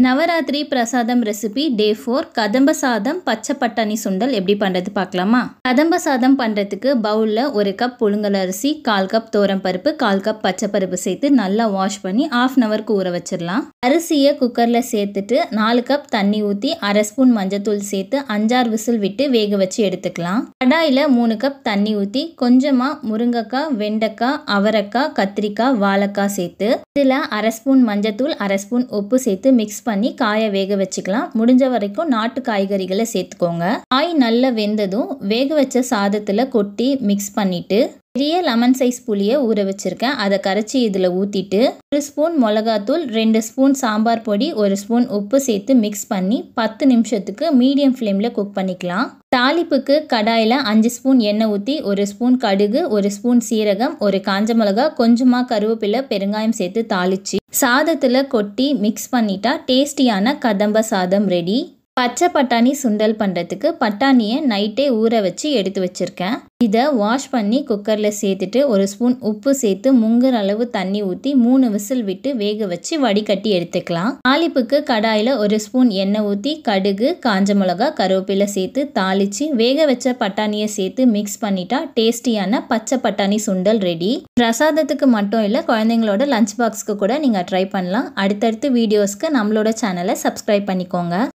நவராத்திரி பிரசாதம் ரெசிபி டே 4 கதம்ப சாதம் பச்சை பட்டாணி சுண்டல் எப்படி பண்ணுறது பார்க்கலாமா? கதம்ப சாதம் பண்ணுறதுக்கு பவுலில் 1 கப் புழுங்கல் அரிசி, 1/4 கப் தோரம் பருப்பு, 1/4 கப் பச்சை பருப்பு சேர்த்து நல்லா வாஷ் பண்ணி 1/2 hour ஊற வச்சிடலாம். அரிசியை குக்கரில் சேர்த்துட்டு 4 கப் தண்ணி ஊற்றி 1/2 ஸ்பூன் மஞ்சத்தூள் சேர்த்து 5-6 விசில் விட்டு வேக வச்சு எடுத்துக்கலாம். கடாயில் 3 கப் தண்ணி ஊற்றி கொஞ்சமாக முருங்கைக்காய், வெண்டைக்காய், அவரைக்காய், கத்திரிக்காய், வாழைக்காய் சேர்த்து இதில் 1/2 ஸ்பூன் மஞ்சத்தூள், 1/2 ஸ்பூன் உப்பு சேர்த்து மிக்ஸ் பண்ணி காயை வேக வச்சுக்கலாம். முடிஞ்ச வரைக்கும் நாட்டு காய்கறிகளை சேர்த்துக்கோங்க. காய் நல்லா வெந்ததும் வேக வச்ச சாதத்தில் கொட்டி மிக்ஸ் பண்ணிட்டு பெரிய லெமன் சைஸ் புளியை ஊற வச்சிருக்கேன். அதை கரைச்சி இதில் ஊற்றிட்டு 1 ஸ்பூன் மிளகாத்தூள், 2 ஸ்பூன் சாம்பார் பொடி, 1 ஸ்பூன் உப்பு சேர்த்து மிக்ஸ் பண்ணி 10 நிமிஷத்துக்கு மீடியம் ஃப்ளேமில் குக் பண்ணிக்கலாம். தாளிப்புக்கு கடாயில் 5 ஸ்பூன் எண்ணெய் ஊற்றி 1 ஸ்பூன் கடுகு, 1 ஸ்பூன் சீரகம், 1 காஞ்ச மிளகா, கொஞ்சமாக கருவேப்பிலை, பெருங்காயம் சேர்த்து தாளித்து சாதத்தில் கொட்டி மிக்ஸ் பண்ணிட்டா டேஸ்டியான கதம்ப சாதம் ரெடி. பச்சை பட்டாணி சுண்டல் பண்ணுறதுக்கு பட்டாணியை நைட்டே ஊற வச்சு எடுத்து வச்சுருக்கேன். இதை வாஷ் பண்ணி குக்கரில் சேர்த்துட்டு 1 ஸ்பூன் உப்பு சேர்த்து முங்குற அளவு தண்ணி ஊற்றி 3 விசில் விட்டு வேக வச்சு வடிகட்டி எடுத்துக்கலாம். தாளிப்புக்கு கடாயில் 1 ஸ்பூன் எண்ணெய் ஊற்றி கடுகு, காஞ்ச மிளகா, கருவேப்பிலை சேர்த்து தாளித்து வேக வச்ச பட்டாணியை சேர்த்து மிக்ஸ் பண்ணிட்டா டேஸ்டியான பச்சை பட்டாணி சுண்டல் ரெடி. பிரசாதத்துக்கு மட்டும் இல்லை, குழந்தைங்களோட லஞ்ச் பாக்ஸ்க்கு கூட நீங்கள் ட்ரை பண்ணலாம். அடுத்தடுத்து வீடியோஸ்க்கு நம்மளோட சேனலை சப்ஸ்கிரைப் பண்ணிக்கோங்க.